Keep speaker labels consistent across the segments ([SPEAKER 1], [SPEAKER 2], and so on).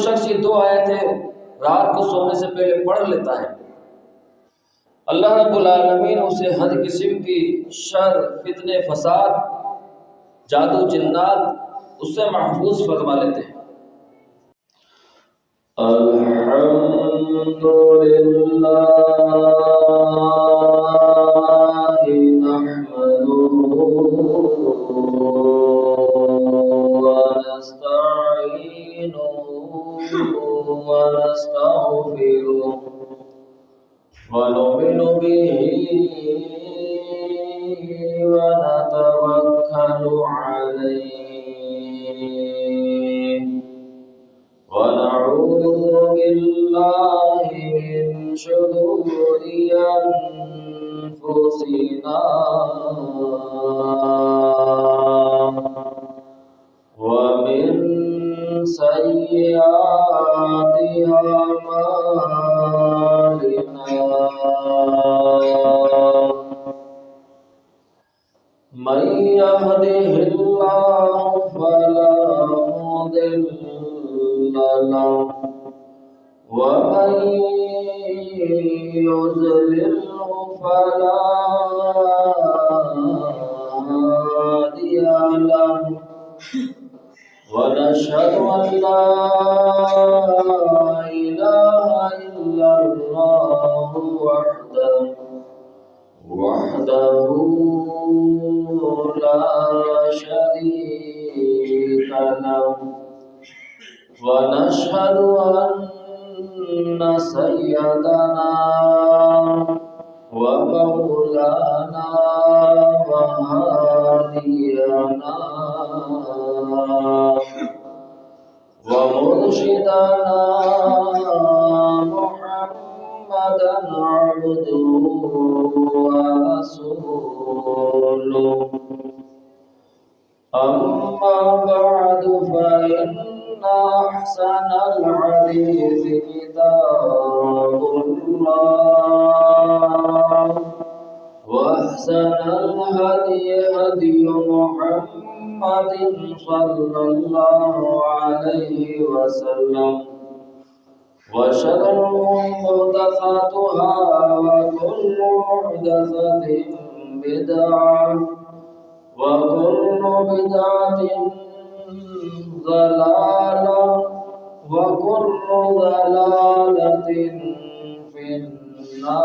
[SPEAKER 1] شخص یہ 2 آیتیں رات کو سونے سے پہلے پڑھ لیتا ہے، اللہ رب العالمین اسے ہر قسم کی شر، فتنے، فساد، جادو، جنات اس سے محفوظ فرما لیتے ہیں۔ الحمدللہ نحمده ونستعينه ونستغفره ونؤمن به ونتوكل عليه ونعوذ بالله من شرور أنفسنا ومن سيئات أعمالنا، من يهده الله فلا مضل له ومن يضلله فلا هادي له، ونشهد أن لا إله إلا الله وحده لا شريك له، ونشهد أن سيدنا ومولانا وهادينا ومرشدنا محمدا عبده ورسوله، أما بعد فإن أحسن الحديث كتاب الله، وأحسن الهدي هدي محمد صلى الله عليه وسلم، وشر الأمور محدثاتها وكل محدثة بدعة وكل بدعة ضلالة وكل ضلالة في النار.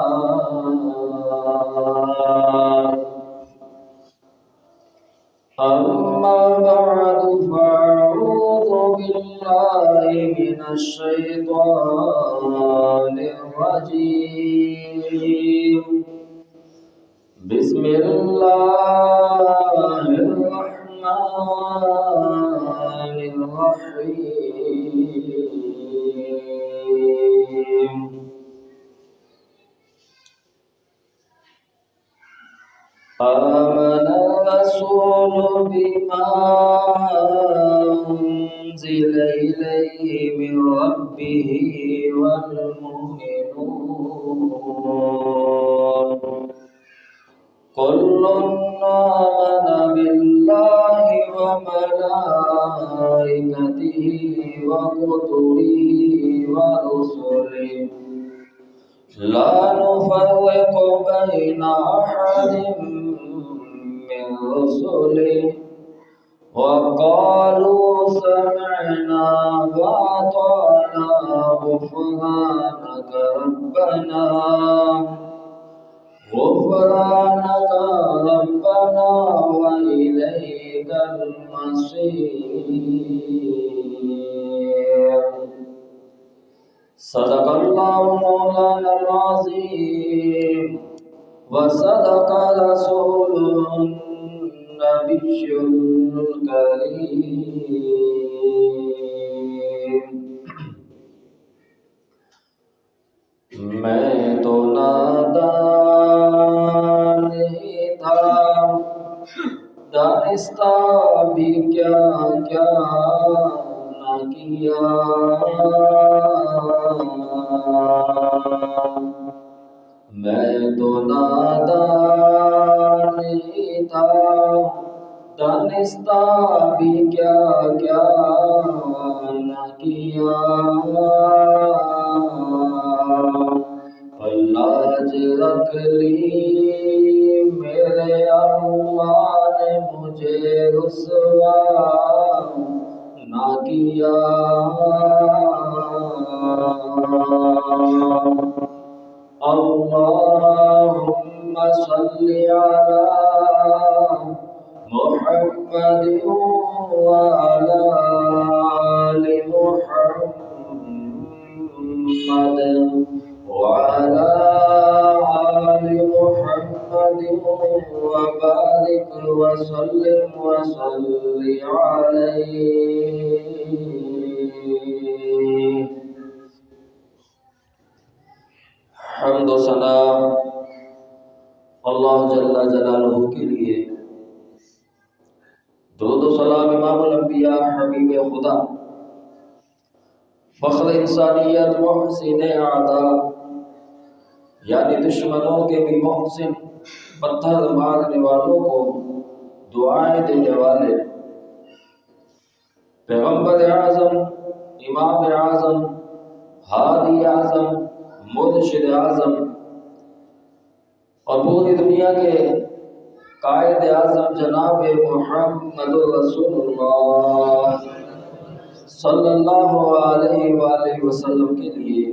[SPEAKER 1] أما بعد فأعوذ بالله من الشيطان الرجيم. بسم الله الرحمن الرحيم. آمن الرسول بما أنزل إليه من ربه والمؤمنون كل آمن بالله وملائكته وكتبه ورسله لا نفرق بين أحد من رسله وقالوا سمعنا وأطعنا غفرانك ربنا وإليك المصير. صدق الله مولانا العظيم وصدق رسوله النبي الكريم. میں تو نادان ہی تھا، دانستہ بھی کیا کیا نہ کیا، میں تو نادان ہی تھا، دانستہ بھی کیا کیا نہ کیا، لاج رکھ لی میرے اللہ نے مجھے رسوا نہ کیا۔ اللہم صلی علی محمد وعلی آل محمد وعلى آل محمد وبارك وسلم وصل عليه۔ حمد و ثنا اللہ جل جلالہ کے لیے، درود و سلام امام الانبیاء حبیب خدا، فخر انسانیت، محسن اعداء یعنی دشمنوں کے بھی محسن، پتھر مارنے والوں کو دعائیں دینے والے پیغمبر اعظم، امام اعظم، ہادی اعظم، مرشد اعظم اور پوری دنیا کے قائد اعظم جناب محمد رسول اللہ صلی اللہ علیہ وآلہ وسلم کے لیے،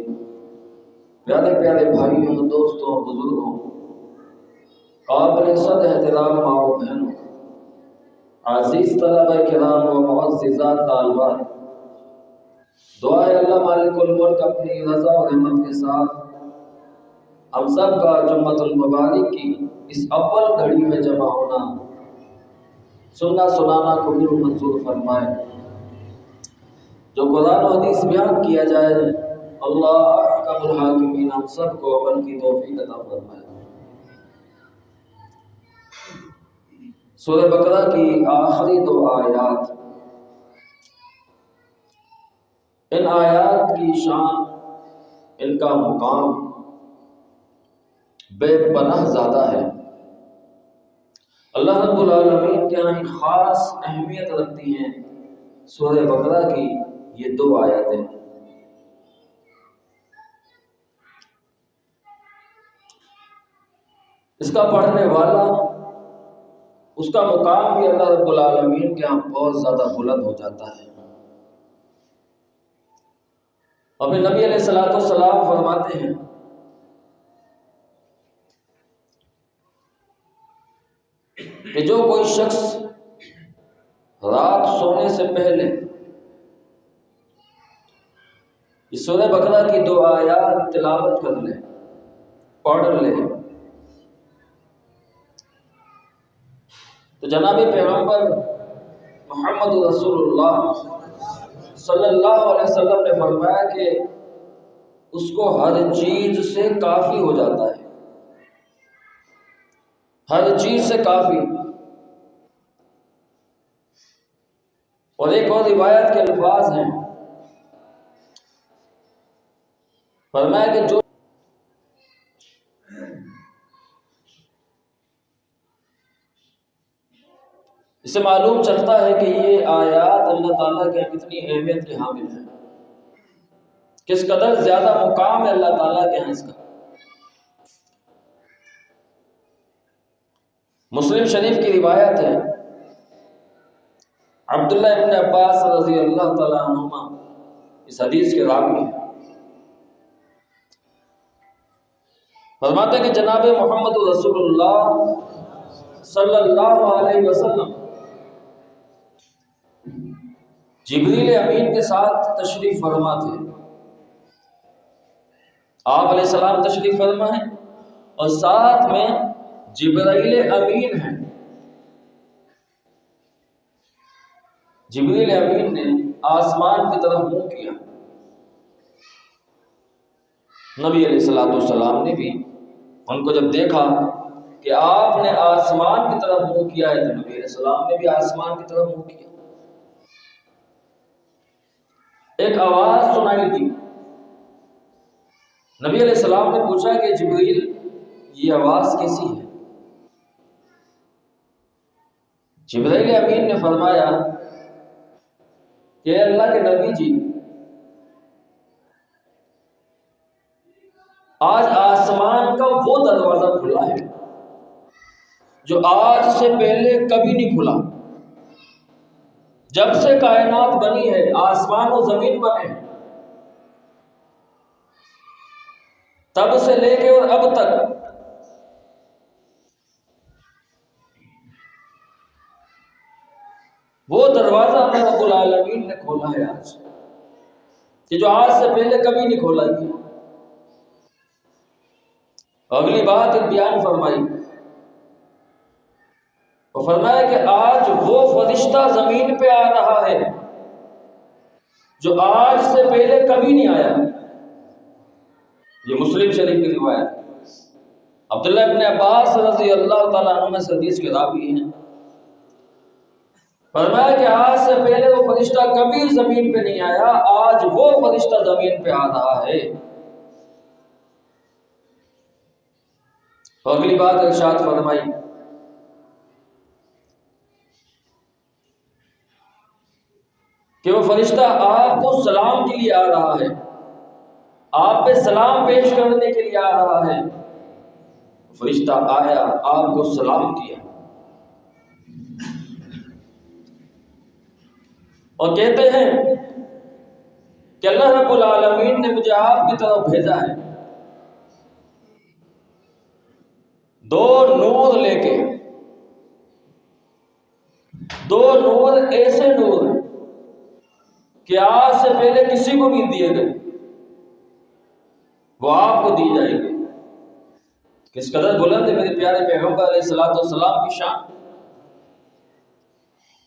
[SPEAKER 1] پیارے پیارے بھائیوں، دوستوں، بزرگوں، قابل صد احترام ماں و بہنوں، عزیز طلبہ کرام و معززات طالبات، دعائے اللہ مالک الملک اپنی رضا و رحمت کے ساتھ ہم سب کا جمعۃ المبارک کی اس اول گھڑی میں جمع ہونا سننا سنانا قبول منظور فرمائے۔ جو قرآن و حدیث بیان کیا جائے، اللہ احکم الحاکمین ہم سب کو عمل کی توفیق عطا فرمائے۔ سورہ بقرہ کی آخری 2 آیات، ان آیات کی شان، ان کا مقام بے پناہ زیادہ ہے۔ اللہ رب العالمین کے یہاں ایک خاص اہمیت رکھتی ہیں سورہ بقرہ کی یہ 2 آیاتیں۔ اس کا پڑھنے والا، اس کا مقام بھی اللہ رب العالمین کے یہاں بہت زیادہ بلند ہو جاتا ہے۔ اپنے نبی علیہ الصلوۃ والسلام فرماتے ہیں کہ جو کوئی شخص رات سونے سے پہلے اس سورہ بقرہ کی 2 آیات تلاوت کر لے، پڑھ لے، تو جناب پیغمبر محمد رسول اللہ صلی اللہ علیہ وسلم نے فرمایا کہ اس کو ہر چیز سے کافی ہو جاتا ہے، ہر چیز سے کافی۔ اور ایک اور روایت کے الفاظ ہیں، فرمایا کہ جو اس سے معلوم چلتا ہے کہ یہ آیات اللہ تعالیٰ کے کتنی اہمیت کے حامل ہیں، کس قدر زیادہ مقام ہے اللہ تعالیٰ کے ہاں اس کا۔ مسلم شریف کی روایت ہے، عبداللہ ابن عباس رضی اللہ تعالیٰ عنہما اس حدیث کے راوی ہیں، فرماتے ہیں کہ جناب محمد رسول اللہ صلی اللہ علیہ وسلم جبریل امین کے ساتھ تشریف فرما تھے۔ آپ علیہ السلام تشریف فرما ہیں اور ساتھ میں جبرائیل امین ہیں۔ جبریل امین نے آسمان کی طرف منہ کیا، نبی علیہ السلام نے بھی ان کو جب دیکھا کہ آپ نے آسمان کی طرف منہ کیا ہے، تو نبی علیہ السلام نے بھی آسمان کی طرف منہ کیا۔ ایک آواز سنائی دی، نبی علیہ السلام نے پوچھا کہ جبریل یہ آواز کیسی ہے؟ جبرائیل امین نے فرمایا کہ اے اللہ کے نبی جی، آج آسمان کا وہ دروازہ کھلا ہے جو آج سے پہلے کبھی نہیں کھلا۔ جب سے کائنات بنی ہے، آسمان و زمین بنے، تب سے لے کے اور اب تک وہ دروازہ اللہ رب العالمین نے کھولا ہے آج، کہ جو آج سے پہلے کبھی نہیں کھولا گیا۔ اگلی بات ایک بیان فرمائی، وہ فرمایا کہ آج وہ فرشتہ زمین پہ آ رہا ہے جو آج سے پہلے کبھی نہیں آیا۔ یہ مسلم شریف کی روایت ہے۔ عبداللہ ابن عباس رضی اللہ تعالیٰ عنہ سے حدیث کے راوی ہیں، فرمایا کہ آج سے پہلے وہ فرشتہ کبھی زمین پہ نہیں آیا، آج وہ فرشتہ زمین پہ آ رہا ہے۔ تو اگلی بات ارشاد فرمائی کہ وہ فرشتہ آپ کو سلام کے لیے آ رہا ہے، آپ پہ سلام پیش کرنے کے لیے آ رہا ہے۔ فرشتہ آیا، آپ کو سلام کیا اور کہتے ہیں کہ اللہ رب العالمین نے مجھے آپ کی طرف بھیجا ہے، دو نور لے کے، دو نور ایسے نور ہیں کہ آج سے پہلے کسی کو نہیں دیے گئے، وہ آپ کو دی جائے گی۔ کس قدر بلند ہے میرے پیارے پیغمبر علیہ الصلوۃ والسلام کی شان۔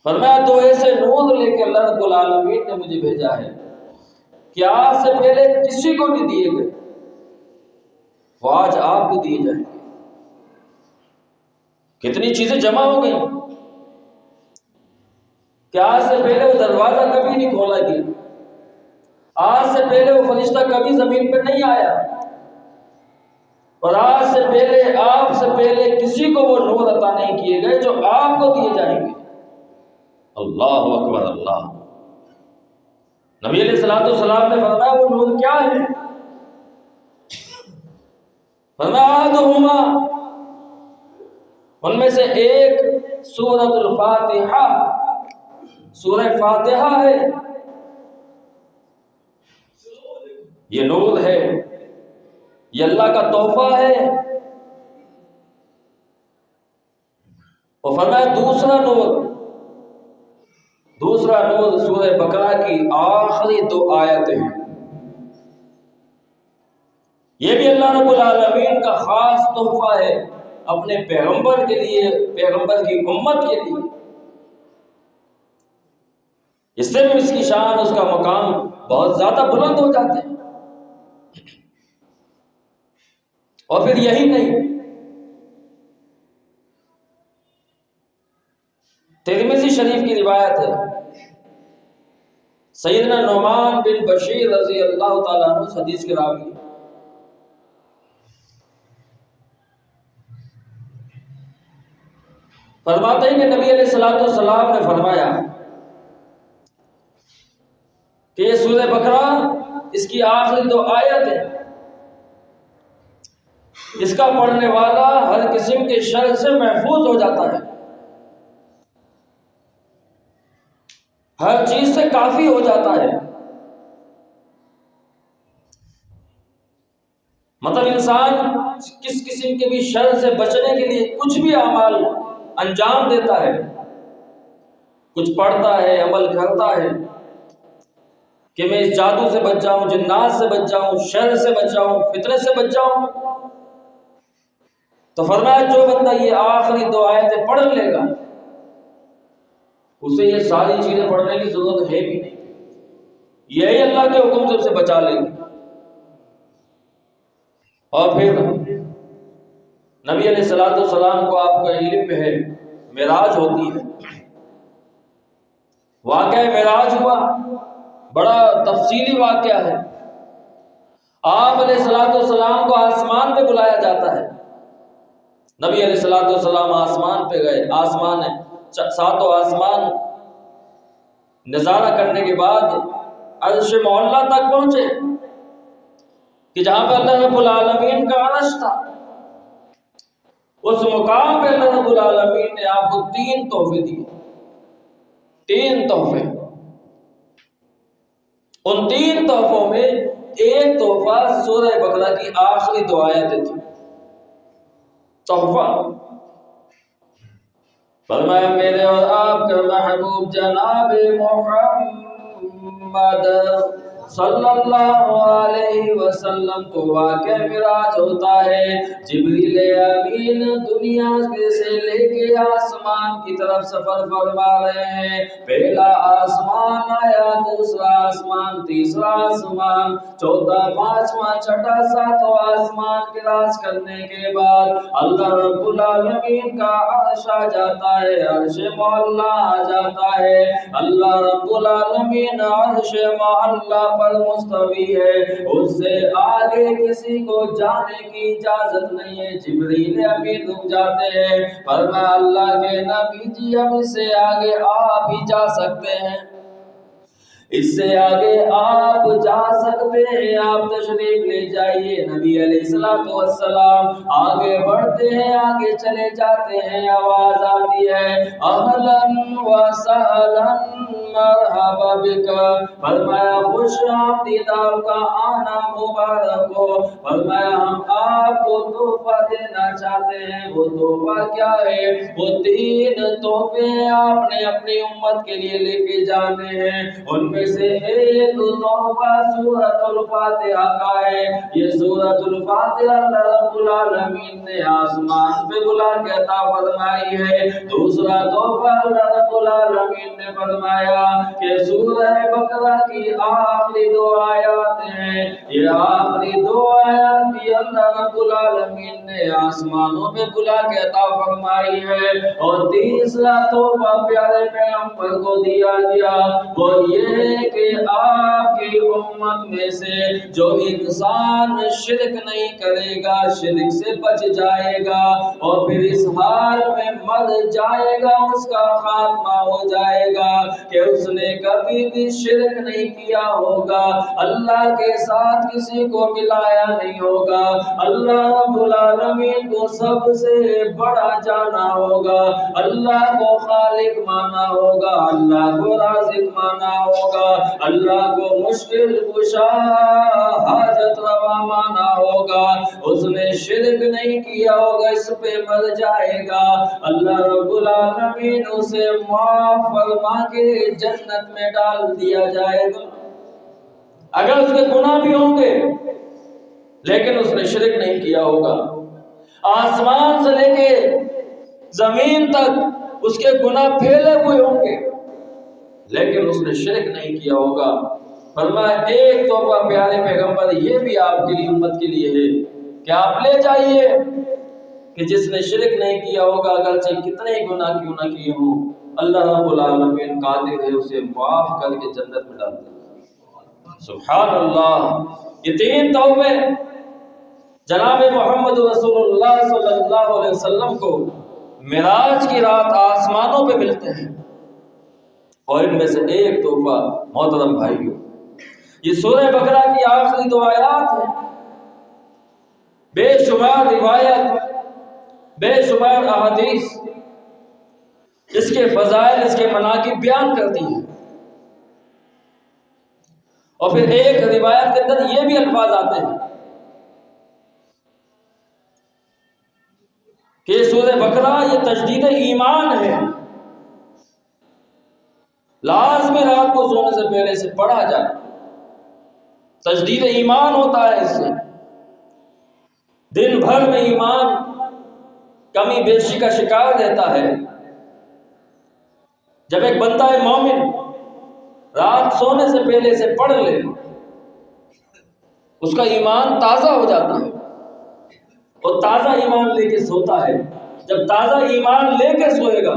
[SPEAKER 1] فرمایا دو ایسے نور لے کے اللہ رب العالمین نے مجھے بھیجا ہے کہ آج سے پہلے کسی کو نہیں دیے گئے، وہ آج آپ کو دیے جائیں گے۔ کتنی چیزیں جمع ہو گئی کہ آج سے پہلے وہ دروازہ کبھی نہیں کھولا گیا، آج سے پہلے وہ فرشتہ کبھی زمین پہ نہیں آیا، اور آج سے پہلے آپ سے پہلے کسی کو وہ نور عطا نہیں کیے گئے جو آپ کو دیے جائیں گے۔ اللہ اکبر اللہ۔ نبی علیہ الصلوۃ والسلام نے فرمایا وہ نور کیا ہے؟ فرمایا احدہما، ان میں سے ایک سورۃ الفاتحہ، سورہ فاتحہ ہے، یہ نور ہے، یہ اللہ کا تحفہ ہے۔ اور فرمایا دوسرا نور سورہ بقرہ کی آخری 2 آیتیں ہیں، یہ بھی اللہ رب العالمین کا خاص تحفہ ہے اپنے پیغمبر کے لیے، پیغمبر کی امت کے لیے۔ اس سے بھی اس کی شان، اس کا مقام بہت زیادہ بلند ہو جاتے ہیں۔ اور پھر یہی نہیں، ترمذی شریف کی روایت ہے، سیدنا نعمان بن بشیر رضی اللہ تعالیٰ عنہ حدیث کے راوی، فرماتے ہیں کہ نبی علیہ الصلوۃ والسلام نے فرمایا کہ یہ سورہ بقرہ، اس کی آخری 2 آیتیں، اس کا پڑھنے والا ہر قسم کے شر سے محفوظ ہو جاتا ہے، ہر چیز سے کافی ہو جاتا ہے۔ مطلب انسان کس قسم کے بھی شر سے بچنے کے لیے کچھ بھی اعمال انجام دیتا ہے، کچھ پڑھتا ہے، عمل کرتا ہے کہ میں اس جادو سے بچ جاؤں، جنات سے بچ جاؤں، شر سے بچ جاؤں، فتنے سے بچ جاؤں، تو فرمایا جو بندہ یہ آخری 2 آیتیں پڑھ لے گا، اسے یہ ساری چیزیں پڑھنے کی ضرورت ہے بھی نہیں، یہی اللہ کے حکم سے اسے بچا لے گی۔ اور پھر نبی علیہ الصلوۃ والسلام کو آپ کا علم ہے معراج ہوتی ہے، واقعہ معراج ہوا، بڑا تفصیلی واقعہ ہے۔ آپ علیہ الصلوۃ والسلام کو آسمان پہ بلایا جاتا ہے، نبی علیہ الصلوۃ والسلام آسمان پہ گئے، آسمان 7 آسمان نظارہ کرنے کے بعد عرش معلیٰ تک پہنچے، کہ جہاں پہ اللہ رب العالمین کا عرش تھا، اس مقام پہ اللہ رب العالمین نے آپ کو 3 تحفے دیے، 3 تحفے۔ ان 3 تحفوں میں ایک تحفہ سورہ بقرہ کی آخری 2 آیتیں تھیں۔ تحفہ فرمایا میرے اور آپ کا محبوب جناب محمد صلی اللہ علیہ وسلم کو واقع معراج ہوتا ہے، جبریل امین دنیا سے لے کے آسمان کی طرف سفر فرما رہے ہیں۔ پہلا آسمان آیا، دوسرا آسمان، تیسرا آسمان، چوتھا، پانچواں، چھٹا، ساتواں آسمان کراس کرنے کے بعد اللہ رب العالمین کا عرش آ جاتا ہے، عرش معلیٰ آ جاتا ہے۔ اللہ رب العالمین عرش معلیٰ پر مستوی ہے، اس سے آگے کسی کو جانے کی اجازت نہیں ہے۔ جبریل امین رک جاتے ہیں، فرمایا اللہ کے نبی جی اب اس سے آگے آپ ہی جا سکتے ہیں، اس سے آگے آپ جا سکتے ہیں، آپ تشریف لے جائیے۔ نبی علیہ السلام آگے بڑھتے ہیں، آگے چلے جاتے ہیں، آواز آتی ہے اہلاً و سہلاً مرحبا بک، فرمایا خوش آمدید، آپ کا آنا مبارک ہو۔ فرمایا ہم آپ کو تحفہ دینا چاہتے ہیں۔ وہ تحفہ کیا ہے؟ وہ 3 تحفے آپ نے اپنی امت کے لیے لے کے جانے ہیں، ان میں سے ایک تحفہ سورۃ الفاتحہ کا ہے۔ یہ سورۃ الفاتحہ اللہ رب العالمین نے آسمان پہ بلا کے عطا فرمائی ہے۔ دوسرا تحفہ اللہ رب العالمین نے فرمایا کہ سورہ بقرہ کی آخری 2 آیات ہیں، یہ آخری 2 آیات بھی اللہ رب العالمین نے آسمانوں پہ بلا کے عطا فرمائی ہے۔ اور تیسرا تحفہ پیارے پیغمبر کو دیا گیا، وہ یہ کہ آپ کی امت میں سے جو انسان شرک نہیں کرے گا، شرک سے بچ جائے گا اور پھر اس حال میں مر جائے گا، اس کا خاتمہ ہو جائے گا کہ اس نے کبھی بھی شرک نہیں کیا ہوگا، اللہ کے ساتھ کسی کو ملایا نہیں ہوگا، اللہ رب العالمین کو سب سے بڑا جانا ہوگا، اللہ کو خالق مانا ہوگا، اللہ کو رازق مانا ہوگا، اللہ کو مشکل کشا حاجت روا مانا ہوگا، اس نے شرک نہیں کیا ہوگا، اس پہ مر جائے گا، اللہ رب العالمین اسے معاف فرما کے جنت میں ڈال دیا جائے گا۔ اگر اس کے گناہ بھی ہوں گے لیکن اس نے شرک نہیں کیا ہوگا، آسمان سے لے کے زمین تک اس کے گناہ پھیلے ہوئے ہوں گے لیکن اس نے شرک نہیں کیا ہوگا۔ فرمایا ایک تحفہ پیارے پیغمبر یہ بھی آپ کے لیے امت کے لیے ہے کہ آپ لے جائیے کہ جس نے شرک نہیں کیا ہوگا، اگرچہ کتنے ہی گناہ کیوں نہ کیے ہوں، اللہ رب العالمین قادر ہے اسے معاف کر کے جنت میں ڈال دے گا۔ سبحان اللہ۔ یہ 3 تحفے جناب محمد رسول اللہ صلی اللہ علیہ وسلم کو معراج کی رات آسمانوں پہ ملتے ہیں، اور ان میں سے ایک تحفہ محترم بھائیوں، یہ سورہ بقرہ کی آخری 2 آیات ہیں۔ بے شمار روایت، بے شمار احادیث اس کے فضائل، اس کے مناقب بیان کرتی ہیں، اور پھر ایک روایت کے اندر یہ بھی الفاظ آتے ہیں کہ سورہ بقرہ یہ تجدید ایمان ہے، لازمی رات کو سونے سے پہلے سے پڑھا جائے، تجدید ایمان ہوتا ہے اس سے، دن بھر میں ایمان کمی بیشی کا شکار رہتا ہے۔ جب ایک بندہ مومن رات سونے سے پہلے سے پڑھ لے، اس کا ایمان تازہ ہو جاتا ہے، اور تازہ ایمان لے کے سوتا ہے۔ جب تازہ ایمان لے کے سوئے گا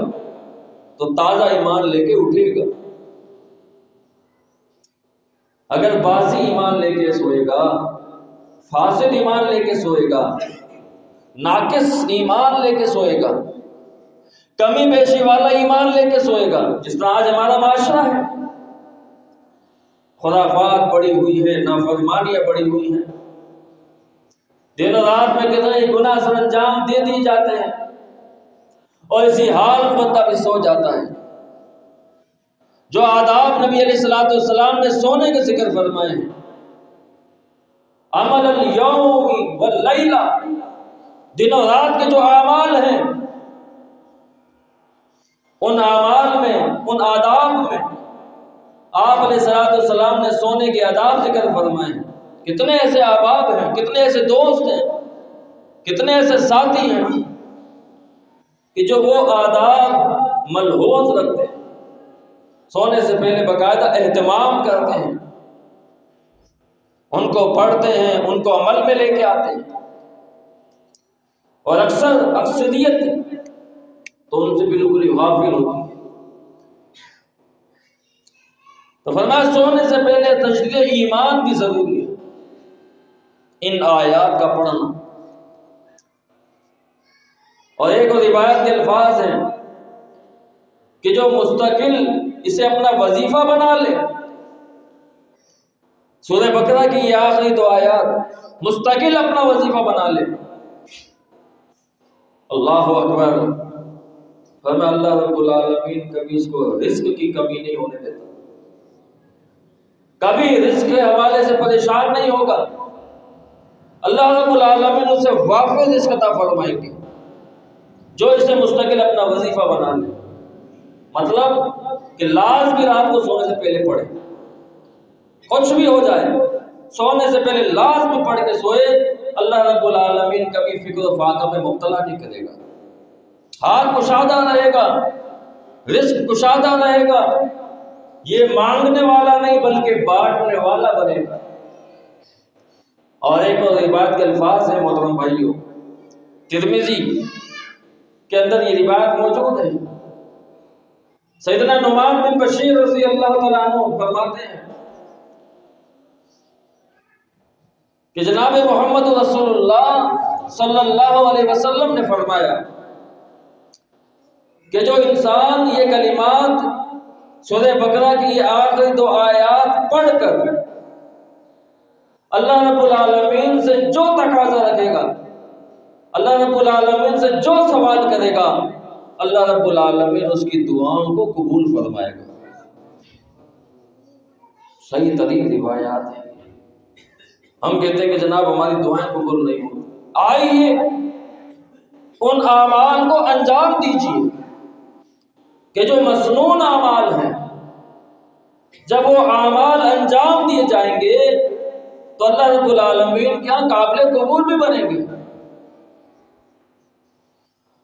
[SPEAKER 1] تو تازہ ایمان لے کے اٹھے گا۔ اگر باسی ایمان لے کے سوئے گا، فاسد ایمان لے کے سوئے گا، ناقص ایمان لے کے سوئے گا، کمی بیشی والا ایمان لے کے سوئے گا، جس طرح آج ہمارا معاشرہ ہے، خرافات بڑی ہوئی ہے، نافرمانیاں بڑی ہوئی ہیں، دن و رات میں کتنے ہی گناہ سر انجام دے دیے جاتے ہیں اور اسی حال میں بندہ بھی سو جاتا ہے۔ جو آداب نبی علیہ الصلوۃ والسلام نے سونے کے ذکر فرمائے ہیں، عمل الیوم واللیلہ، دن و رات کے جو اعمال ہیں، ان اعمال میں، ان آداب میں آپ علیہ الصلوۃ والسلام نے سونے کے آداب ذکر فرمائے ہیں۔ کتنے ایسے احباب ہیں، کتنے ایسے دوست ہیں، کتنے ایسے ساتھی ہیں کہ جو وہ آداب ملحوظ رکھتے ہیں، سونے سے پہلے باقاعدہ اہتمام کرتے ہیں، ان کو پڑھتے ہیں، ان کو عمل میں لے کے آتے ہیں، اور اکثریت تو ان سے بالکل ہی غافل ہوتی ہے۔ تو فرمایا سونے سے پہلے تجدید ایمان بھی ضروری ہے، ان آیات کا پڑھنا۔ اور ایک اور روایت کے الفاظ ہیں کہ جو مستقل اسے اپنا وظیفہ بنا لے، سورہ بقرہ کی یہ آخری دو آیات مستقل اپنا وظیفہ بنا لے، اللہ اکبر، فرمایا اللہ رب العالمین کبھی اس کو رزق کی کمی نہیں ہونے دیتا، کبھی رزق کے حوالے سے پریشان نہیں ہوگا، اللہ رب العالمین اسے وافر رزق عطا فرمائیں گے جو اسے مستقل اپنا وظیفہ بنا لے۔ مطلب کہ لازمی رات کو سونے سے پہلے پڑھے، کچھ بھی ہو جائے سونے سے پہلے لازمی پڑھ کے سوئے، اللہ رب العالمین کبھی فکر و فاقہ میں مبتلا نہیں کرے گا، ہاتھ کشادہ رہے گا، رزق کشادہ رہے گا، یہ مانگنے والا نہیں بلکہ بانٹنے والا بنے گا۔ اور ایک اور روایت کے الفاظ ہیں محترم بھائیوں، ترمذی کے اندر یہ روایت موجود ہے، سیدنا نعمان بن بشیر رضی اللہ تعالیٰ عنہ فرماتے ہیں کہ جناب محمد رسول اللہ صلی اللہ علیہ وسلم نے فرمایا کہ جو انسان یہ کلمات سورہ بقرہ کی یہ آخری دو آیات پڑھ کر اللہ رب العالمین سے جو تقاضا رکھے گا، اللہ رب العالمین سے جو سوال کرے گا، اللہ رب العالمین اس کی دعاؤں کو قبول فرمائے گا۔ صحیح ترین روایات ہیں۔ ہم کہتے ہیں کہ جناب ہماری دعائیں قبول نہیں ہوتی، آئیے ان اعمال کو انجام دیجیے کہ جو مسنون اعمال ہیں، جب وہ اعمال انجام دیے جائیں گے تو اللہ رب العالمین کے یہاں قابل قبول بھی بنیں گے۔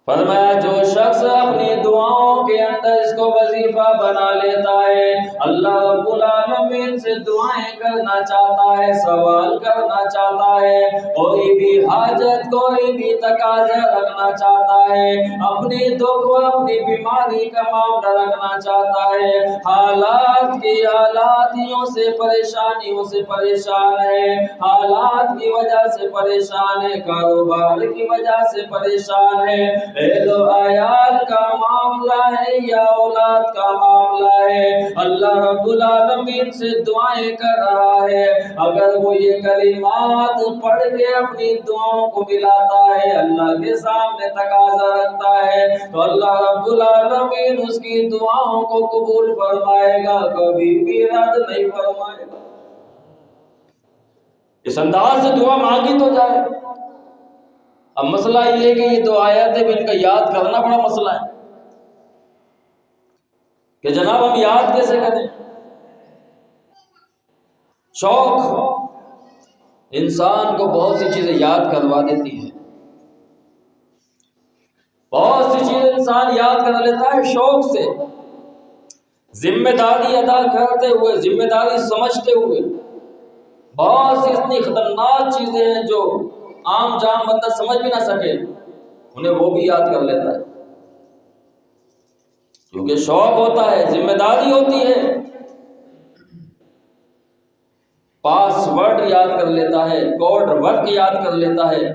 [SPEAKER 1] فرمایا جو شخص اپنی دعاؤں کے اندر اس کو وظیفہ بنا لیتا ہے، اللہ رب العالمین سے دعائیں کرنا چاہتا ہے، سوال کرنا چاہتا ہے، کوئی بھی حاجت کوئی بھی تقاضا رکھنا چاہتا ہے، اپنی دکھ اپنی بیماری کا معاملہ رکھنا چاہتا ہے، حالات کی حالاتیوں سے پریشانیوں سے پریشان ہے، حالات کی وجہ سے پریشان ہے، کاروبار کی وجہ سے پریشان ہے، عیال کا معاملہ ہے یا اولاد کا معاملہ ہے، اللہ رب العالمین سے دعائیں کر رہا ہے، اگر وہ یہ کلمات پڑھ کے اپنی دعاؤں کو ملاتا ہے، اللہ کے سامنے تقاضا رکھتا ہے، تو اللہ رب العالمین اس کی دعاؤں کو قبول فرمائے گا، کبھی بھی رد نہیں فرمائے گا۔ اس انداز سے دعا مانگی تو جائے۔ اب مسئلہ یہ ہے کہ یہ دو آیاتیں بھی ان کا یاد کرنا بڑا مسئلہ ہے کہ جناب ہم یاد کیسے کریں۔ شوق انسان کو بہت سی چیزیں یاد کروا دیتی ہے، بہت سی چیزیں انسان یاد کر لیتا ہے شوق سے، ذمہ داری ادا کرتے ہوئے، ذمہ داری سمجھتے ہوئے۔ بہت سی اتنی خطرناک چیزیں ہیں جو عام جام بندہ سمجھ بھی نہ سکے، انہیں وہ بھی یاد کر لیتا ہے، کیونکہ شوق ہوتا ہے، ذمہ داری ہوتی ہے۔ پاس ورڈ یاد کر لیتا ہے، کوڈ ورک یاد کر لیتا ہے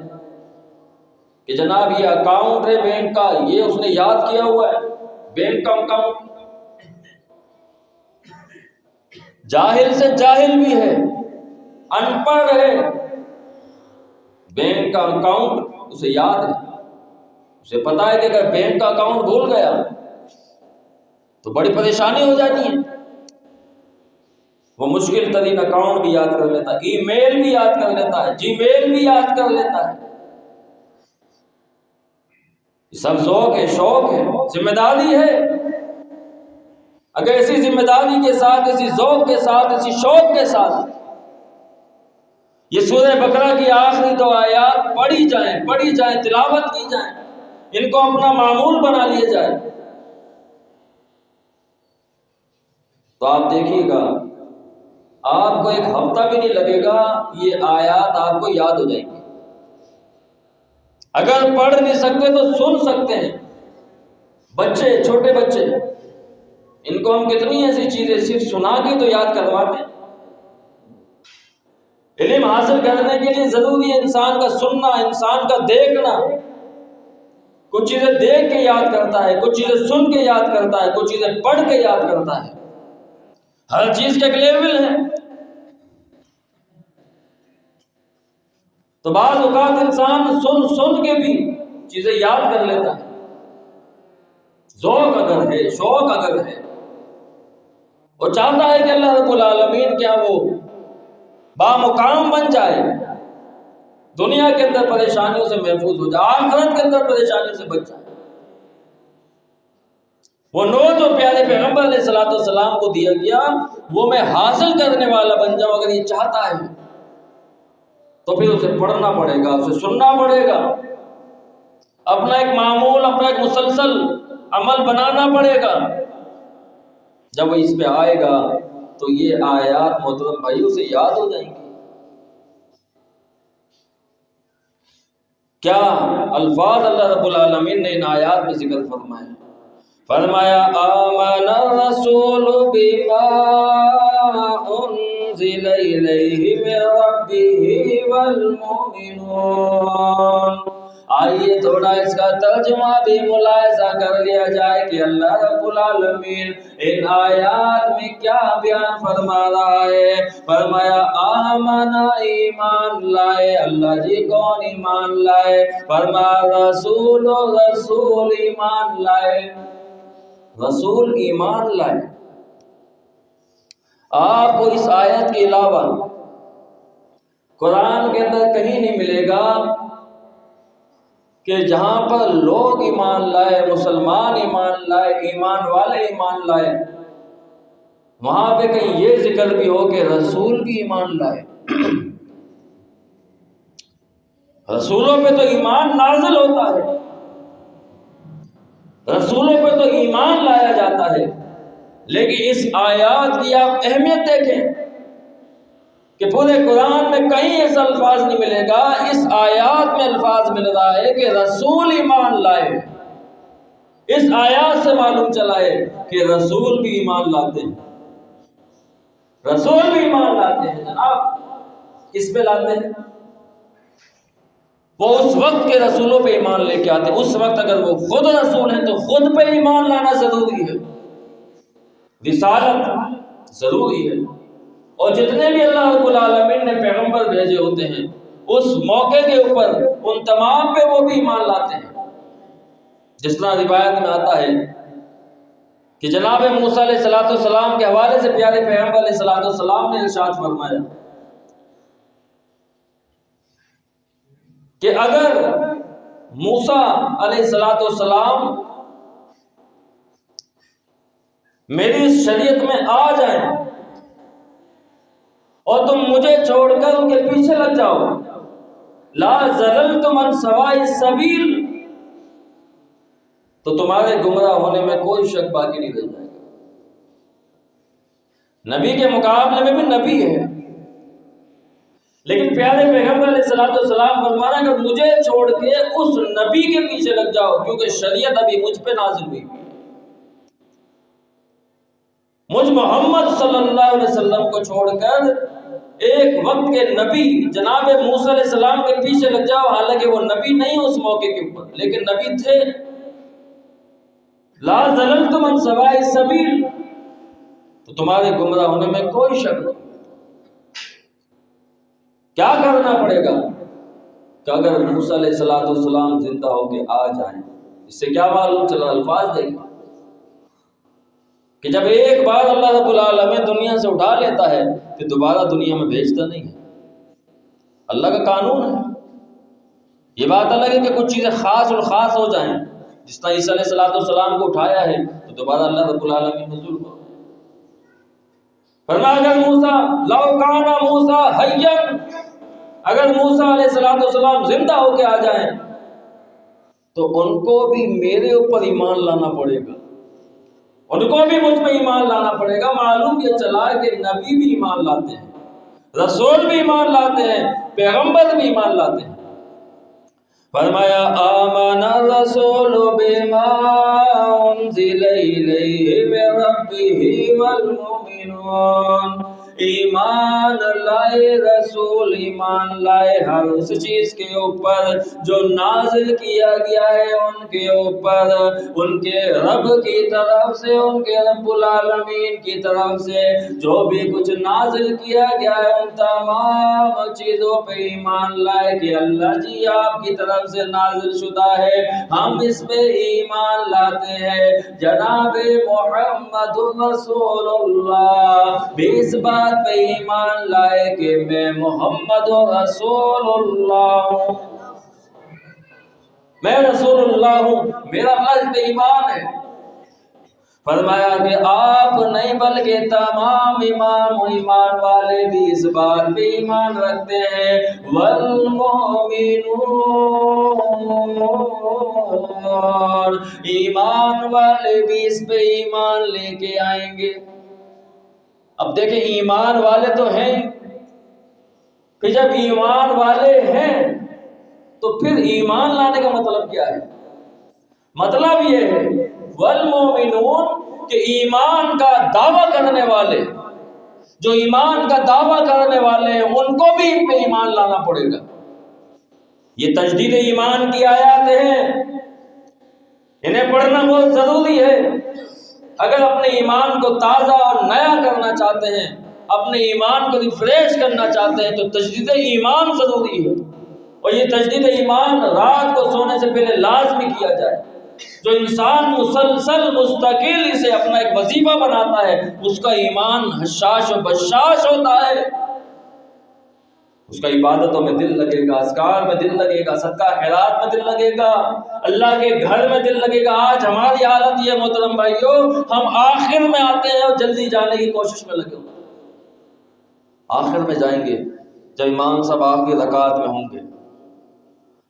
[SPEAKER 1] کہ جناب یہ اکاؤنٹ ہے بینک کا، یہ اس نے یاد کیا ہوا ہے، بینک کا اکاؤنٹ۔ جاہل سے جاہل بھی ہے، ان پڑھ ہے، بینک کا اکاؤنٹ اسے یاد ہے، اسے پتا ہے کہ اگر بینک کا اکاؤنٹ بھول گیا تو بڑی پریشانی ہو جانی ہے، وہ مشکل ترین اکاؤنٹ بھی یاد کر لیتا ہے، ای میل بھی یاد کر لیتا ہے، جی میل بھی یاد کر لیتا ہے۔ یہ سب ذوق ہے، شوق ہے، ذمہ داری ہے۔ اگر اسی ذمہ داری کے ساتھ، اسی ذوق کے ساتھ، اسی شوق کے ساتھ یہ سورہ بقرہ کی آخری 2 آیات پڑھی جائیں، تلاوت کی جائیں، ان کو اپنا معمول بنا لیا جائے، تو آپ دیکھیے گا آپ کو ایک ہفتہ بھی نہیں لگے گا، یہ آیات آپ کو یاد ہو جائیں گی۔ اگر پڑھ نہیں سکتے تو سن سکتے ہیں۔ بچے، چھوٹے بچے، ان کو ہم کتنی ایسی چیزیں صرف سنا کے تو یاد کرواتے ہیں۔ علم حاصل کرنے کے لیے ضروری ہے انسان کا سننا، انسان کا دیکھنا۔ کچھ چیزیں دیکھ کے یاد کرتا ہے، کچھ چیزیں سن کے یاد کرتا ہے، کچھ چیزیں پڑھ کے یاد کرتا ہے۔ ہر چیز کا ایک لیول ہے۔ تو بعض اوقات انسان سن کے بھی چیزیں یاد کر لیتا ہے، ذوق اگر ہے، شوق اگر ہے، وہ چاہتا ہے کہ اللہ رب العالمین کیا وہ بامقام بن جائے، دنیا کے اندر پریشانیوں سے محفوظ ہو جائے، آخرت کے اندر پریشانیوں سے بچ جائے۔ وہ نور جو پیارے پیغمبر علیہ السلام کو دیا گیا وہ میں حاصل کرنے والا بن جاؤں، اگر یہ چاہتا ہے تو پھر اسے پڑھنا پڑے گا، اسے سننا پڑے گا، اپنا ایک معمول، اپنا ایک مسلسل عمل بنانا پڑے گا۔ جب وہ اس پہ آئے گا تو یہ آیات محترم بھائی اسے یاد ہو جائیں گی۔ کیا الفاظ اللہ رب العالمین نے ان آیات میں ذکر فرمایا آمن الرسول بما انزل الیہ من ربہ والمؤمنون۔ آئیے تھوڑا اس کا ترجمہ بھی ملاحظہ کر لیا جائے کہ اللہ رب العالمین ان آیات میں کیا بیان فرما رہا ہے۔ فرمایا آمن، ایمان لائے، اللہ جی کون ایمان لائے؟ فرمایا رسول ایمان لائے، رسول ایمان لائے۔ آپ کو اس آیت کے علاوہ قرآن کے اندر کہیں نہیں ملے گا کہ جہاں پر لوگ ایمان لائے، مسلمان ایمان لائے، ایمان والے ایمان لائے، وہاں پہ کہیں یہ ذکر بھی ہو کہ رسول بھی ایمان لائے۔ رسولوں پہ تو ایمان نازل ہوتا ہے، رسولوں پہ تو ایمان لایا جاتا ہے، لیکن اس آیات کی آپ اہمیت دیکھیں کہ پورے قرآن میں کہیں ایسا الفاظ نہیں ملے گا، اس آیات میں الفاظ مل رہا ہے کہ رسول ایمان لائے۔ اس آیات سے معلوم چلا ہے کہ رسول بھی ایمان لاتے ہیں، رسول بھی ایمان لاتے ہیں۔ جناب کس پہ لاتے ہیں؟ وہ اس وقت کے رسولوں پہ ایمان لے کے آتے ہیں۔ اس وقت اگر وہ خود رسول ہیں تو خود پہ ایمان لانا ضروری ہے، رسالت ضروری ہے۔ اور جتنے بھی اللہ رب العالمین نے پیغمبر بھیجے ہوتے ہیں اس موقع کے اوپر ان تمام پہ وہ بھی ایمان لاتے ہیں۔ جس طرح روایت میں آتا ہے کہ جناب موسیٰ علیہ السلام کے حوالے سے پیارے پیغمبر علیہ السلام نے ارشاد فرمایا کہ اگر موسیٰ علیہ السلام میری اس شریعت میں آ جائیں اور تم مجھے چھوڑ کر ان کے پیچھے لگ جاؤ، لا ضللتم عن سواء السبیل، تو تمہارے گمراہ ہونے میں کوئی شک باقی نہیں رہ جائے گا۔ نبی کے مقابلے میں بھی نبی ہے، لیکن پیارے پیغمبر علیہ السلام فرمانا کہ مجھے چھوڑ کے اس نبی کے پیچھے لگ جاؤ، کیونکہ شریعت ابھی مجھ پہ نازل ہوئی، مجھ محمد صلی اللہ علیہ وسلم کو چھوڑ کر ایک وقت کے نبی جناب موسیٰ علیہ السلام کے پیچھے لگ جاؤ، حالانکہ وہ نبی نہیں اس موقع کے اوپر لیکن نبی تھے۔ لا ضللتم عن سواء السبیل، تو تمہارے گمراہ ہونے میں کوئی شک نہیں۔ کیا کرنا پڑے گا؟ کہ اگر موسیٰ علیہ السلام زندہ ہو کے آ جائیں، اس سے کیا معلوم چلا؟ الفاظ دیکھیں کہ جب ایک بار اللہ رب العالمین دنیا سے اٹھا لیتا ہے پھر دوبارہ دنیا میں بھیجتا نہیں ہے، اللہ کا قانون ہے۔ یہ بات الگ ہے کہ کچھ چیزیں خاص اور خاص ہو جائیں، جس طرح عیسیٰ علیہ السلام کو اٹھایا ہے تو دوبارہ اللہ رب العالمین نزول کو فرمایا اگر موسیٰ لو کان موسیٰ حیا، اگر موسیٰ علیہ السلام زندہ ہو کے آ جائیں تو ان کو بھی میرے اوپر ایمان لانا پڑے گا، ان کو بھی مجھ پہ ایمان لانا پڑے گا۔ معلوم یہ چلا کہ نبی بھی ایمان لاتے ہیں، رسول بھی ایمان لاتے ہیں، پیغمبر بھی ایمان لاتے ہیں۔ فرمایا آمن الرسول بما انزل الیہ من ربہ والمؤمنون، ایمان لائے رسول، ایمان لائے ہر اس چیز کے اوپر جو نازل کیا گیا ہے ان کے اوپر، ان کے رب کی طرف سے، ان کے رب العالمین کی طرف سے جو بھی کچھ نازل کیا گیا ہے ان تمام چیزوں پہ ایمان لائے کہ اللہ جی آپ کی طرف سے نازل شدہ ہے، ہم اس پہ ایمان لاتے ہیں۔ جناب محمد رسول اللہ بھی اس بات پہ ایمان لائے کہ میں محمد رسول اللہ ہوں، میں رسول اللہ ہوں، میرا اللہ پہ ایمان ہے۔ فرمایا کہ آپ نہیں بلکہ تمام امام و ایمان والے بھی اس بات پہ ایمان رکھتے ہیں، والمؤمنون، ایمان والے بھی اس پہ ایمان لے کے آئیں گے۔ اب دیکھیں ایمان والے تو ہیں، کہ جب ایمان والے ہیں تو پھر ایمان لانے کا مطلب کیا ہے؟ مطلب یہ ہے والمؤمنون کہ ایمان کا دعویٰ کرنے والے، جو ایمان کا دعویٰ کرنے والے ہیں ان کو بھی ان پہ ایمان لانا پڑے گا۔ یہ تجدید ایمان کی آیات ہیں، انہیں پڑھنا بہت ضروری ہے۔ اگر اپنے ایمان کو تازہ اور نیا کرنا چاہتے ہیں، اپنے ایمان کو ریفریش کرنا چاہتے ہیں تو تجدید ایمان ضروری ہے، اور یہ تجدید ایمان رات کو سونے سے پہلے لازمی کیا جائے۔ جو انسان مسلسل مستقل اسے اپنا ایک وظیفہ بناتا ہے اس کا ایمان حشاش و بشاش ہوتا ہے، اس کا عبادتوں میں دل لگے گا، اذکار میں دل لگے گا، صدقہ خیرات میں دل لگے گا، اللہ کے گھر میں دل لگے گا۔ آج ہماری حالت یہ محترم بھائیو، ہم آخر میں آتے ہیں اور جلدی جانے کی کوشش میں لگے ہوتے ہیں۔ آخر میں جائیں گے جب امام صاحب آخری رکعت میں ہوں گے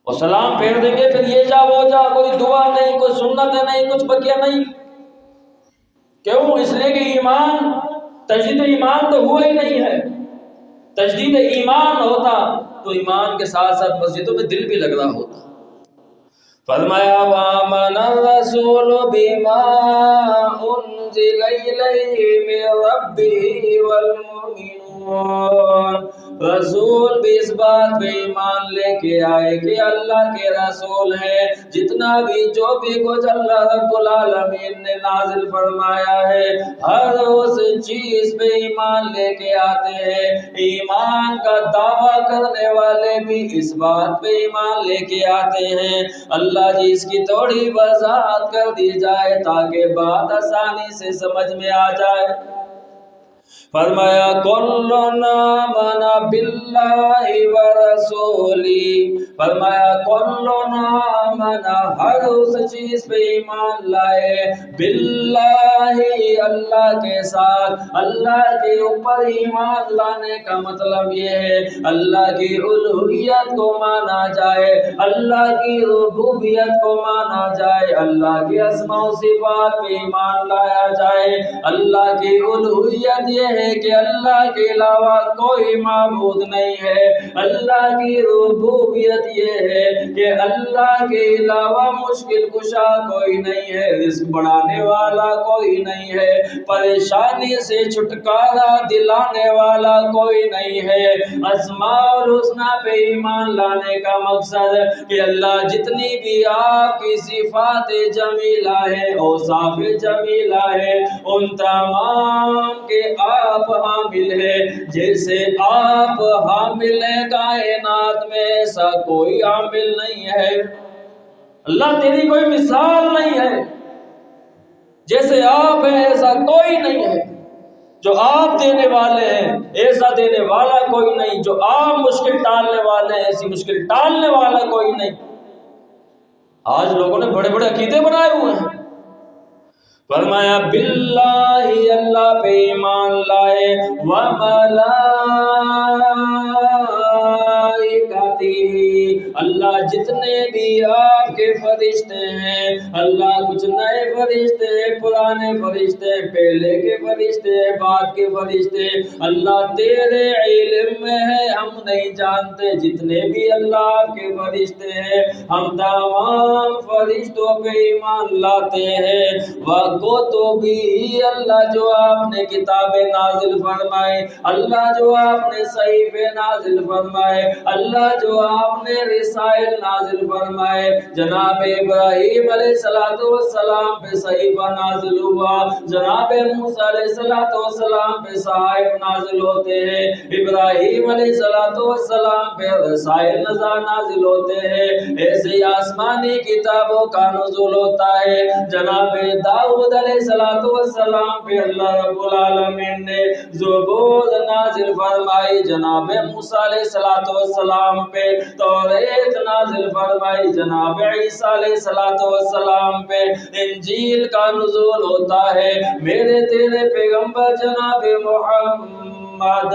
[SPEAKER 1] اور سلام پھیر دیں گے، پھر یہ جا وہ جا، کوئی دعا نہیں، کوئی سنت نہیں، کچھ بقیہ نہیں۔ کیوں؟ اس لیے کہ ایمان، تجدید ایمان تو ہوا ہی نہیں ہے۔ تجدید ایمان ہوتا تو ایمان کے ساتھ ساتھ مسجدوں میں دل بھی لگ رہا ہوتا۔ فرمایا وَآمَنَ الرَّسُولُ بِمَا أُنزِلَ إِلَيْهِ مِن رَّبِّهِ وَالْمُؤْمِنُونَ، رسول بھی اس بات پہ ایمان لے کے آئے کہ اللہ کے رسول ہیں، جتنا بھی جو بھی کچھ اللہ رب العالمین نے نازل فرمایا ہے ہر اس چیز پہ ایمان لے کے آتے ہیں۔ ایمان کا دعویٰ کرنے والے بھی اس بات پہ ایمان لے کے آتے ہیں۔ اللہ جی اس کی تھوڑی وضاحت کر دی جائے تاکہ بات آسانی سے سمجھ میں آ جائے۔ فرمایا کلنا آمن باللہ ورسولی، فرمایا کلنا آمن، ہر اس چیز پہ ایمان لائے، باللہ اللہ کے ساتھ، اللہ کے اوپر ایمان لانے کا مطلب یہ ہے اللہ کی الوہیت کو مانا جائے، اللہ کی ربوبیت کو مانا جائے، اللہ کی اسماء و صفات پہ ایمان لایا جائے۔ اللہ کی الوہیت یہ ہے کہ اللہ کے علاوہ کوئی معبود نہیں ہے، اللہ کی ربوبیت یہ ہے کہ اللہ کے علاوہ مشکل کشا کوئی نہیں ہے، رزق بڑھانے والا کوئی نہیں ہے، پریشانی سے چھٹکارا دلانے والا کوئی نہیں ہے۔ اسماء الحسنی پہ ایمان لانے کا مقصد کہ اللہ جتنی بھی آپ کی صفات جمیلہ ہے، اوصاف جمیلہ ہے، ان تمام کے آپ حامل ہیں، جیسے آپ حامل ہیں کائنات میں ایسا کوئی حامل نہیں ہے۔ اللہ تیری کوئی مثال نہیں ہے، جیسے آپ ہیں ایسا کوئی نہیں ہے، جو آپ دینے والے ہیں ایسا دینے والا کوئی نہیں، جو آپ مشکل ٹالنے والے ہیں ایسی مشکل ٹالنے والا کوئی نہیں۔ آج لوگوں نے بڑے بڑے عقیدے بنائے ہوئے ہیں۔ فرمایا باللہ، اللہ پہ ایمان لائے، وملائکتہ، اللہ جتنے بھی آپ کے فرشتے ہیں، اللہ کچھ نئے فرشتے ہیں، پرانے فرشتے ہیں، پہلے کے فرشتے ہیں، بعد کے فرشتے، اللہ تیرے علم میں ہے، ہم نہیں جانتے۔ جتنے بھی اللہ کے فرشتے ہیں ہم تمام فرشتوں پہ ایمان لاتے ہیں۔ وَكُتُبِهِ، اللہ جو آپ نے کتابیں نازل فرمائے، اللہ جو آپ نے صحیفے نازل فرمائے، اللہ جو آپ نے رسائل نازل فرمائے۔ جناب ابراہیم علیہ السلام پہ صحیفہ نازل ہوا، جناب موسیٰ علیہ السلام پہ صحائف نازل ہوتے ہیں، ابراہیم علیہ السلام پہ رسائل نازل ہوتے ہیں۔ ایسے ہی آسمانی کتابوں کا نزول ہوتا ہے۔ جناب داؤد علیہ السلام پہ اللہ رب العالمین نے زبور نازل فرمائی، جناب موسیٰ علیہ السلام پہ توریت نازل فرمائی، جناب عیسیٰ علیہ السلام پہ انجیل کا نزول ہوتا ہے۔ میرے تیرے پیغمبر جناب محمد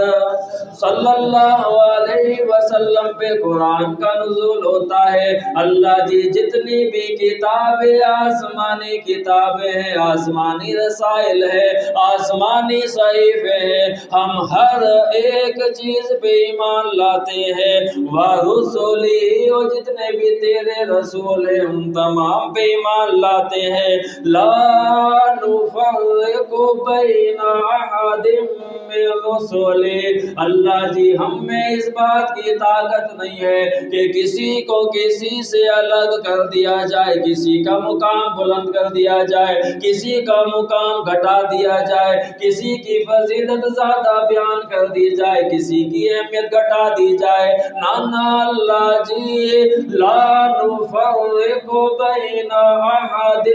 [SPEAKER 1] صلی اللہ علیہ وسلم پہ قرآن کا نزول ہوتا ہے۔ اللہ جی جتنی بھی کتابیں آسمانی کتابیں ہیں، آسمانی رسائل ہے، آسمانی صحیفے ہیں، ہم ہر ایک چیز پہ ایمان لاتے ہیں۔ وَرُسُلِهِ، اور جتنے بھی تیرے رسول ہیں ہم تمام پہ ایمان لاتے ہیں۔ لَا نُفَرِّقُ بَيْنَ أَحَدٍ مِّن رُّسُلِهِ، اللہ جی ہم میں اس بات کی طاقت نہیں ہے کہ کسی کو کسی سے الگ کر دیا جائے، کسی کا مقام بلند کر دیا جائے، کسی کا مقام گھٹا دیا جائے، کسی کی فضیلت زیادہ بیان کر دی جائے، کسی کی اہمیت گھٹا دی جائے۔ نانا اللہ جی لا نفرق بین احد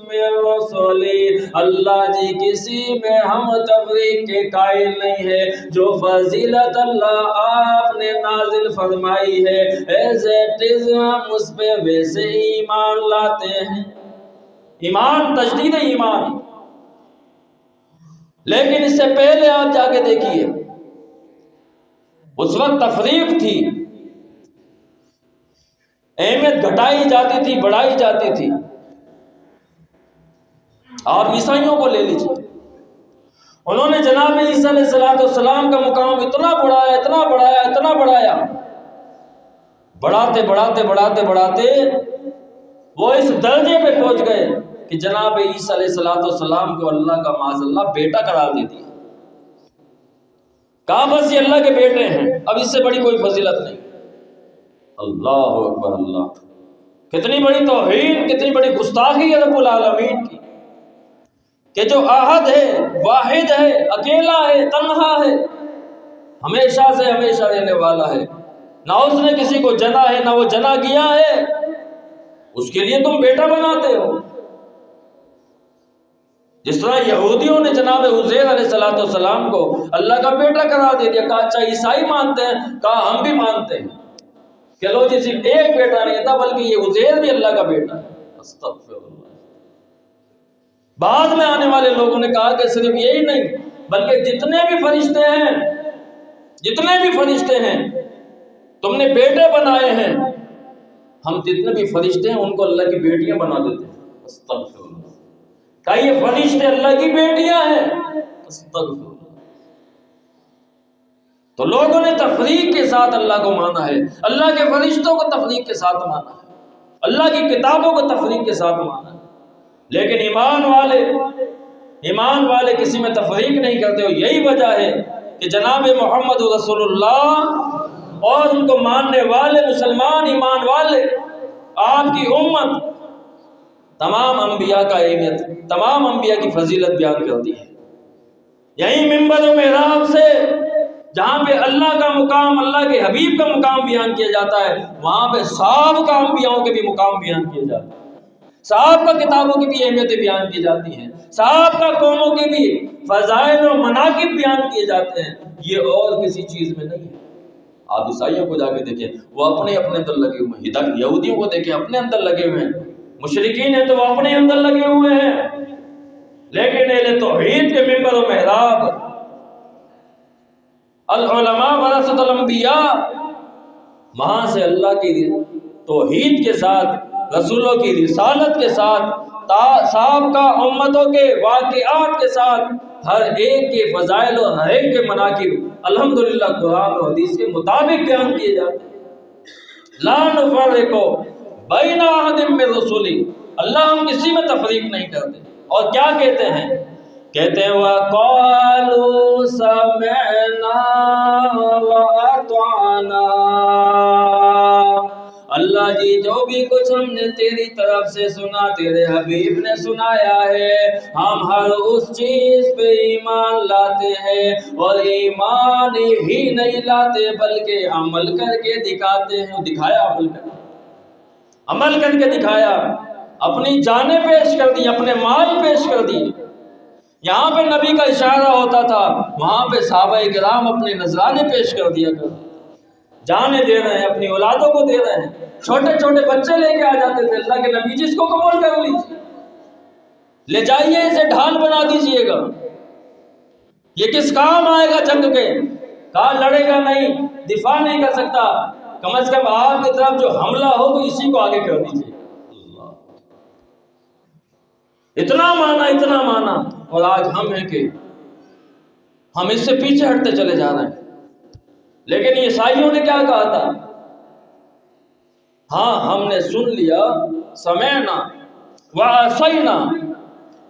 [SPEAKER 1] من رسولی، اللہ جی کسی میں ہم تفریق کے قائل نہیں ہے۔ جو فضیلت اللہ آپ نے نازل فرمائی ہے ایز اٹ از ہم اس پہ ویسے ہی ایمان لاتے ہیں۔ ایمان تجدید ایمان۔ لیکن اس سے پہلے آپ جا کے دیکھیے، اس وقت تفریق تھی، اہمیت گھٹائی جاتی تھی، بڑھائی جاتی تھی۔ اور عیسائیوں کو لے لیجیے، انہوں نے جناب عیسیٰ علیہ السلام کا مقام اتنا بڑھایا، اتنا بڑھایا، اتنا بڑھایا، بڑھاتے بڑھاتے بڑھاتے بڑھاتے وہ اس درجے پہ پہنچ گئے کہ جناب عیسیٰ علیہ السلام کو اللہ کا معاذ اللہ بیٹا قرار دے دیا۔ کہا بس یہ اللہ کے بیٹے ہیں، اب اس سے بڑی کوئی فضیلت نہیں۔ اللہ اکبر اللہ، کتنی بڑی توہین، کتنی بڑی گستاخی ہے رب العالمین کی، کہ جو احد ہے، واحد ہے، اکیلا ہے، تنہا ہے، ہمیشہ سے ہمیشہ رہنے والا ہے، نہ اس نے کسی کو جنا ہے نہ وہ جنا گیا ہے، اس کے لیے تم بیٹا بناتے ہو۔ جس طرح یہودیوں نے جناب عزیر علیہ السلام کو اللہ کا بیٹا قرار دے دیا، کہا اچھا عیسائی مانتے ہیں، کہا ہم بھی مانتے ہیں کہ لو جی صرف ایک بیٹا نہیں تھا بلکہ یہ عزیر بھی اللہ کا بیٹا ہے۔ استغفر اللہ۔ بعد میں آنے والے لوگوں نے کہا کہ صرف یہی نہیں بلکہ جتنے بھی فرشتے ہیں، جتنے بھی فرشتے ہیں تم نے بیٹے بنائے ہیں، ہم جتنے بھی فرشتے ہیں ان کو اللہ کی بیٹیاں بنا دیتے ہیں۔ استغفر اللہ۔ کہا یہ فرشتے اللہ کی بیٹیاں ہیں۔ استغفر اللہ۔ تو لوگوں نے تفریق کے ساتھ اللہ کو مانا ہے، اللہ کے فرشتوں کو تفریق کے ساتھ مانا ہے، اللہ کی کتابوں کو تفریق کے ساتھ مانا ہے۔ لیکن ایمان والے کسی میں تفریق نہیں کرتے ہو۔ یہی وجہ ہے کہ جناب محمد رسول اللہ اور ان کو ماننے والے مسلمان ایمان والے، آپ کی امت تمام انبیاء کا اہمیت، تمام انبیاء کی فضیلت بیان کرتی ہے۔ یہی منبر و محراب سے جہاں پہ اللہ کا مقام، اللہ کے حبیب کا مقام بیان کیا جاتا ہے، وہاں پہ سابقہ انبیاؤں کے بھی مقام بیان کیے جاتے ہیں، سابقہ کتابوں کی بھی اہمیتیں بیان کی جاتی ہیں، سابقہ قوموں کے بھی فضائل و مناقب بیان کیے جاتے ہیں. یہ اور کسی چیز میں نہیں ہے. آپ عیسائیوں کو جا کے دیکھیں، وہ اپنے اندر لگے ہوئے ہیں. یہودیوں کو دیکھیں، اپنے اندر لگے ہوئے ہیں. مشرکین ہیں تو وہ اپنے اندر لگے ہوئے ہیں. لیکن اہل توحید کے منبر و محراب، العلماء ورثۃ الانبیاء، وہاں سے اللہ کی توحید کے ساتھ، رسولوں کی رسالت کے ساتھ، سابقہ امتوں کے واقعات کے ساتھ، ہر ایک کے فضائل اور ہر ایک کے مناقب الحمدللہ قرآن اور حدیث کے مطابق بیان کیے جاتے ہیں. لا نفرق بین احد من رسلی، اللہ ہم کسی میں تفریق نہیں کرتے. اور کیا کہتے ہیں؟ کہتے ہیں وَقَالُوا سَمِعْنَا وَأَطَعْنَا. اللہ جی جو بھی کچھ ہم نے تیری طرف سے سنا، تیرے حبیب نے سنایا ہے، ہم ہر اس چیز پہ ایمان لاتے ہیں، اور ایمان ہی نہیں لاتے بلکہ عمل کر کے دکھاتے ہیں. دکھایا، عمل کر کے دکھایا، اپنی جانیں پیش کر دی، اپنے مال پیش کر دی. یہاں پہ نبی کا اشارہ ہوتا تھا، وہاں پہ صحابہ کرام اپنے نذرانے پیش کر دیا کرتے، جانیں دے رہے ہیں، اپنی اولادوں کو دے رہے ہیں. چھوٹے چھوٹے بچے لے کے آ جاتے تھے، اللہ کے نبی جس کو قبول کر لیجیے، لے جائیے، اسے ڈھال بنا دیجیے گا، یہ کس کام آئے گا جنگ کے؟ کہا لڑے گا نہیں، دفاع نہیں کر سکتا، کم از کم آپ کی طرف جو حملہ ہو تو اسی کو آگے کر دیجیے. اتنا مانا. اور آج ہم ہیں کہ ہم اس سے پیچھے ہٹتے چلے جا رہے ہیں. لیکن عیسائیوں نے کیا کہا تھا؟ ہاں ہم نے سن لیا، سمعنا وعصینا،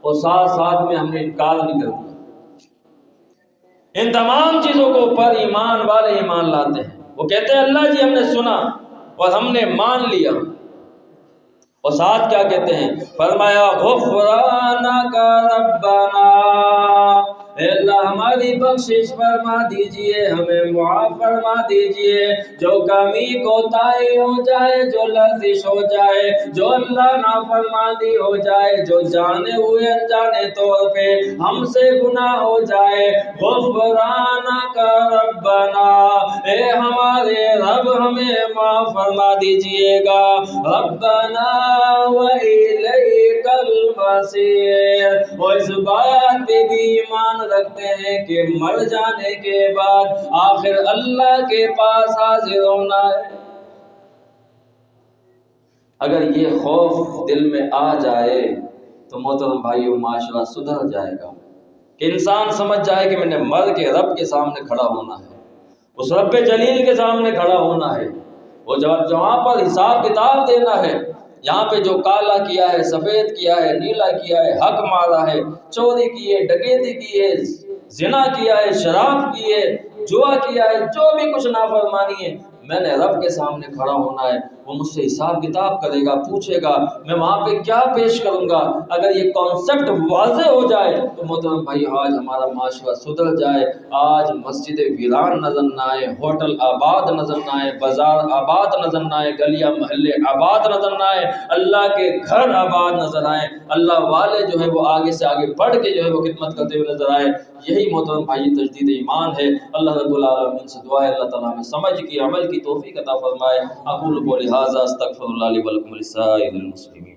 [SPEAKER 1] اور ساتھ ساتھ میں ہم نے انکار نہیں کر دیا. ان تمام چیزوں کو پر ایمان والے ایمان لاتے ہیں. وہ کہتے ہیں اللہ جی ہم نے سنا اور ہم نے مان لیا. اور ساتھ کیا کہتے ہیں؟ فرمایا غفرانک ربنا، اے اللہ ہماری بخشش فرما دیجئے، ہمیں معاف فرما دیجئے. جو کمی کوتاہی ہو جائے، جو لغزش ہو جائے، جو اللہ نافرمانی ہو جائے، جو جانے ہوئے انجانے طور پہ ہم سے گناہ ہو جائے، غفرانک ربنا، اے ہمارے رب ہمیں معاف فرما دیجئے گا. ربنا وَإِلَيْكَ الْمَصِيرُ. وہ اس بات پہ بھی ایمان رکھتے ہیں کہ مر جانے کے بعد آخر اللہ کے پاس حاضر ہونا ہے. اگر یہ خوف دل میں آ جائے تو محترم بھائیو معاشرہ سدھر جائے گا، کہ انسان سمجھ جائے کہ میں نے مر کے رب کے سامنے کھڑا ہونا ہے، اس رب جلیل کے سامنے کھڑا ہونا ہے. وہ جہاں پر حساب کتاب دینا ہے، یہاں پہ جو کالا کیا ہے، سفید کیا ہے، نیلا کیا ہے، حق مارا ہے، چوری کی ہے، ڈکیتی کی ہے، زنا کیا ہے، شراب کی ہے، جوا کیا ہے، جو بھی کچھ نافرمانی ہے، میں نے رب کے سامنے کھڑا ہونا ہے. وہ مجھ سے حساب کتاب کرے گا، پوچھے گا میں وہاں پہ کیا پیش کروں گا. اگر یہ کانسیپٹ واضح ہو جائے تو محترم بھائی آج ہمارا معاشرہ سدھر جائے. آج مسجد ویران نظر نہ آئے، ہوٹل آباد نظر نہ آئے، بازار آباد نظر نہ آئے، گلیاں محلے آباد نظر نہ آئے، اللہ کے گھر آباد نظر آئے، اللہ والے جو ہے وہ آگے سے آگے بڑھ کے جو ہے وہ خدمت کرتے ہوئے نظر آئے. یہی محترم بھائی تجدید ایمان ہے. اللہ رب العالمین سے دعا ہے اللہ تعالیٰ ہمیں سمجھ کی عمل کی توفیق عطا فرمائے. اقول قولی ھذا استغفر اللہ لی ولکم ولسائر المسلمین.